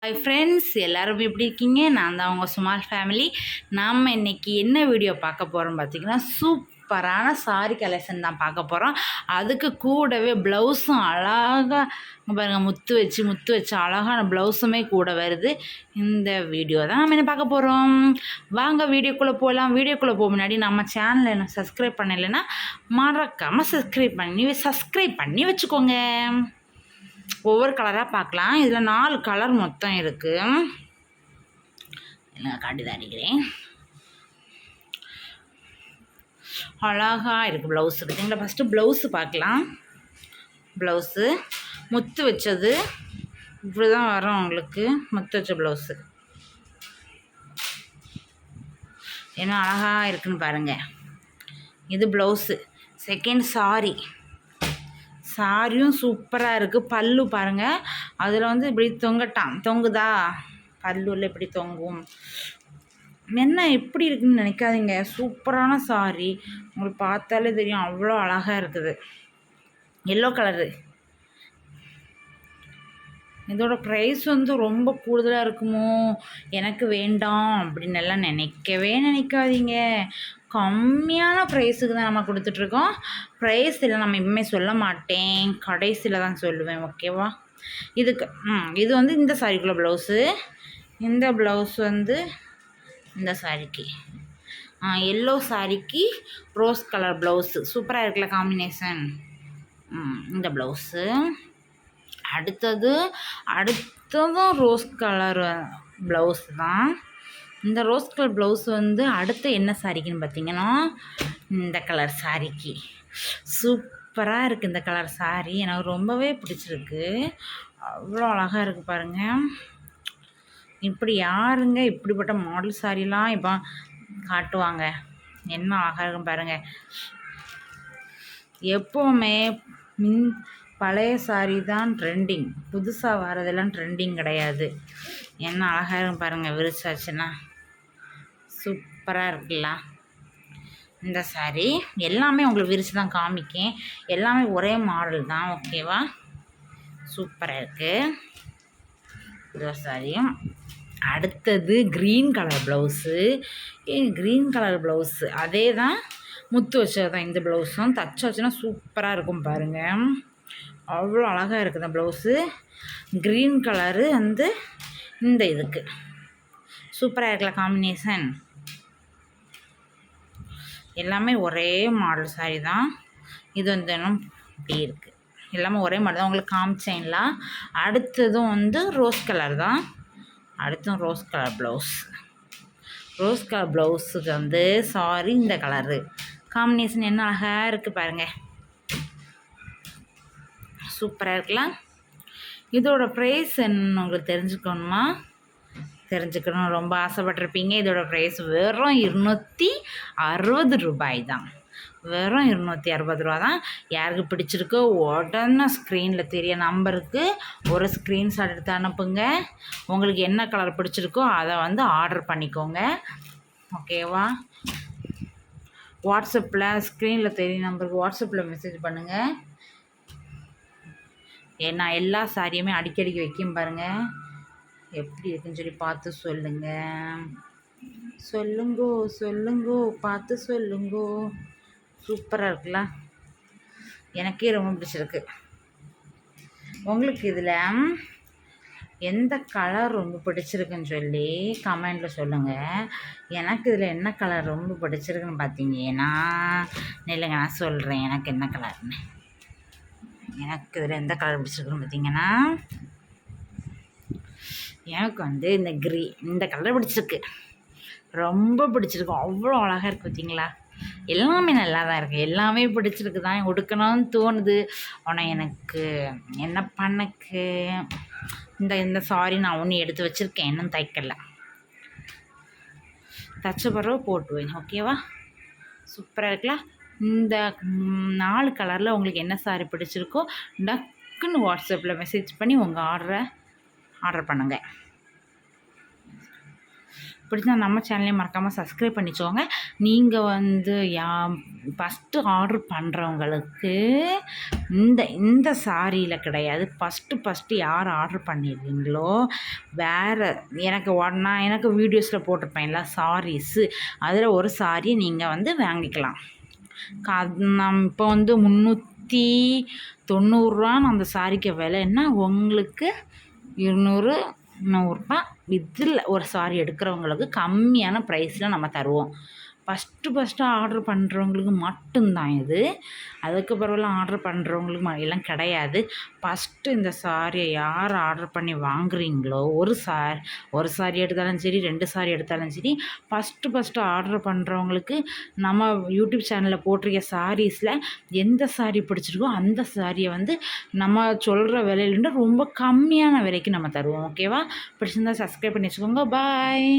Hi friends, எல்லோரும் எப்படி இருக்கீங்க? நான் தான் உங்கள் சுமால் ஃபேமிலி. நாம் இன்றைக்கி என்ன வீடியோ பார்க்க போகிறோம் பார்த்திங்கன்னா, சூப்பரான சாரி கலெக்ஷன் தான் பார்க்க போகிறோம். அதுக்கு கூடவே ப்ளவுஸும் அழகாக பாருங்கள், முத்து வச்சு அழகான ப்ளவுஸுமே கூட வருது. இந்த வீடியோ தான் நம்ம என்ன பார்க்க போகிறோம். வாங்க வீடியோக்குள்ளே போகலாம். வீடியோக்குள்ளே போக முன்னாடி நம்ம சேனலை என்ன சப்ஸ்கிரைப் பண்ணலைன்னா மறக்காமல் சப்ஸ்கிரைப் பண்ணி வச்சுக்கோங்க. ஒவ்வொரு கலராக பார்க்கலாம். இதில் 4 கலர் மொத்தம் இருக்குது. இல்லை காட்டி தான் அடிக்கிறேன். அழகாக இருக்குது ப்ளவுஸு. பார்த்தீங்களா? ஃபஸ்ட்டு ப்ளவுஸு பார்க்கலாம். ப்ளவுஸு முத்து வச்சது இப்படி தான் வரும் உங்களுக்கு. முத்து வச்ச ப்ளவுஸு என்ன அழகாக இருக்குதுன்னு பாருங்கள். இது ப்ளவுஸு. செகண்ட் சாரியும் சூப்பராக இருக்குது. பல்லு பாருங்கள், அதில் வந்து இப்படி தொங்குதா, பல்லுவில் இப்படி தொங்கும். என்ன எப்படி இருக்குதுன்னு நினைக்காதீங்க. சூப்பரான சாரி, உங்களுக்கு பார்த்தாலே தெரியும் அவ்வளோ அழகாக இருக்குது. Yellow colour. இதோட ப்ரைஸ் வந்து ரொம்ப கூடுதலாக இருக்குமோ, எனக்கு வேண்டாம் அப்படின்னு எல்லாம் நினைக்காதீங்க. கம்மியான ப்ரைஸுக்கு தான் நம்ம கொடுத்துட்ருக்கோம். ப்ரைஸ் இல்லை நம்ம எப்பவுமே சொல்ல மாட்டேன், கடைசியில் தான் சொல்லுவேன். ஓகேவா? இது வந்து இந்த சாரிக்குள்ளே ப்ளவுஸு. இந்த ப்ளவுஸ் வந்து இந்த சாரிக்கு எல்லோ சாரிக்கு ரோஸ் கலர் ப்ளவுஸு. சூப்பராக இருக்குல்ல காம்பினேஷன். இந்த ப்ளவுஸு. அடுத்ததும் ரோஸ் கலர் ப்ளவுஸ் தான். இந்த ரோஸ் கலர் ப்ளவுஸ் வந்து அடுத்து என்ன சாரிக்குன்னு பார்த்தீங்கன்னா, இந்த கலர் சாரிக்கு. சூப்பராக இருக்குது இந்த கலர் சாரி. எனக்கு ரொம்பவே பிடிச்சிருக்கு. அவ்வளோ அழகாக இருக்குது பாருங்கள். இப்படி யாருங்க இப்படிப்பட்ட மாடல் சாரிலாம் இப்போ காட்டுவாங்க? என்ன அழகாக இருக்கும் பாருங்கள். எப்போவுமே பழைய சாரி தான் ட்ரெண்டிங், புதுசாக வரதெல்லாம் ட்ரெண்டிங் கிடையாது. என்ன அழகாக இருக்கும் பாருங்கள். விரிச்சாச்சுன்னா சூப்பராக இருக்குல்ல இந்த சாரி. எல்லாமே உங்களுக்கு விரிச்சு தான் காமிக்கேன். எல்லாமே ஒரே மாடல் தான். ஓகேவா? சூப்பராக இருக்குது இந்த சாரியும். அடுத்தது green colour blouse. Green colour blouse அதே தான், முத்து வச்சது தான். இந்த ப்ளவுஸும் தச்சாச்சுன்னா சூப்பராக இருக்கும் பாருங்கள். அவ்வளோ அழகாக இருக்குது இந்த ப்ளவுஸு. க்ரீன் கலரு வந்து இந்த இதுக்கு சூப்பராக இருக்கல காம்பினேஷன். எல்லாமே ஒரே மாடல் சாரி தான். இது வந்து இன்னும் இப்படி இருக்குது. எல்லாமே ஒரே மாடல் தான் உங்களுக்கு காமிச்சேன்ல. அடுத்ததும் வந்து ரோஸ் கலர் தான். அடுத்ததும் rose colour blouse. Rose colour ப்ளவுஸுக்கு வந்து சாரி இந்த கலரு காம்பினேஷன் என்ன அழகாக இருக்குது பாருங்கள். சூப்பராக இருக்கலாம். இதோட ப்ரைஸ் என்ன உங்களுக்கு தெரிஞ்சுக்கணும் ரொம்ப ஆசைப்பட்டிருப்பீங்க. இதோட ப்ரைஸ் வெறும் 260 ரூபாய் தான். வெறும் 260 ரூபா தான். யாருக்கு பிடிச்சிருக்கோ உடனே ஸ்க்ரீனில் தெரிய நம்பருக்கு ஒரு ஸ்க்ரீன்ஷாட் எடுத்து அனுப்புங்க. உங்களுக்கு என்ன கலர் பிடிச்சிருக்கோ அதை வந்து ஆர்டர் பண்ணிக்கோங்க. ஓகேவா? வாட்ஸ்அப்பில் ஸ்க்ரீனில் தெரிய நம்பருக்கு வாட்ஸ்அப்பில் மெசேஜ் பண்ணுங்கள். ஏன்னா எல்லா சாரியுமே அடிக்கடிக்கு வைக்கும் பாருங்கள். எப்படி இருக்குன்னு சொல்லி பார்த்து சொல்லுங்கோ பார்த்து சொல்லுங்கோ. சூப்பராக இருக்குல்ல. எனக்கே ரொம்ப பிடிச்சிருக்கு. உங்களுக்கு இதில் எந்த கலர் ரொம்ப பிடிச்சிருக்குன்னு சொல்லி கமெண்டில் சொல்லுங்கள். எனக்கு இதில் என்ன கலர் ரொம்ப பிடிச்சிருக்குன்னு பார்த்தீங்கன்னா, இல்லைங்க நான் சொல்கிறேன் எனக்கு என்ன கலர்னு. எனக்கு இதில் எந்த கலர் பிடிச்சிருக்குன்னு பார்த்தீங்கன்னா, எனக்கு வந்து இந்த கலர் பிடிச்சிருக்கு. ரொம்ப பிடிச்சிருக்கு. அவ்வளோ அழகாக இருக்குது பார்த்தீங்களா? எல்லாமே நல்லா தான் இருக்குது. எல்லாமே பிடிச்சிருக்கு தான். உடுக்கணும்னு தோணுது. ஆனால் எனக்கு என்ன பண்ணக்கு இந்த சாரி நான் ஒன்று எடுத்து வச்சுருக்கேன். இன்னும் தைக்கல. தச்ச பிறகு போட்டுவேன். ஓகேவா? சூப்பராக இருக்குல்ல. இந்த 4 கலரில் உங்களுக்கு என்ன சாரி பிடிச்சிருக்கோ டக்குன்னு வாட்ஸ்அப்பில் மெசேஜ் பண்ணி உங்கள் ஆர்டர் பண்ணுங்கள். பிடிச்சா நம்ம சேனலையும் மறக்காமல் சப்ஸ்கிரைப் பண்ணிக்கோங்க. நீங்கள் வந்து ஃபஸ்ட்டு ஆர்டர் பண்ணுறவங்களுக்கு இந்த சாரியில் கிடையாது. ஃபஸ்ட்டு யார் ஆர்டர் பண்ணிடுறீங்களோ வேறு எனக்கு வீடியோஸில் போட்டிருப்பேன்ல சாரீஸு, அதில் ஒரு சாரி நீங்கள் வந்து வாங்கிக்கலாம். இப்போ வந்து 390 அந்த சாரிக்கு விலைன்னா உங்களுக்கு 100 இதில் ஒரு சாரி எடுக்கிறவங்களுக்கு கம்மியான ப்ரைஸில் நம்ம தருவோம். ஃபஸ்ட்டு ஆர்டர் பண்ணுறவங்களுக்கு மட்டும்தான் இது. அதுக்கு பிறகுலாம் ஆர்டர் பண்ணுறவங்களுக்கு எல்லாம் கிடையாது. ஃபஸ்ட்டு இந்த சாரியை யார் ஆர்டர் பண்ணி வாங்குறீங்களோ ஒரு சாரி எடுத்தாலும் சரி 2 சாரி எடுத்தாலும் சரி ஃபஸ்ட்டு ஆர்டர் பண்ணுறவங்களுக்கு நம்ம யூடியூப் சேனலில் போட்டிருக்க சாரீஸில் எந்த சாரி பிடிச்சிருக்கோ அந்த சாரியை வந்து நம்ம சொல்கிற விலையிலேருந்து ரொம்ப கம்மியான விலைக்கு நம்ம தருவோம். ஓகேவா? பிடிச்சிருந்தா சப்ஸ்கிரைப் பண்ணி வச்சுக்கோங்க. பாய்.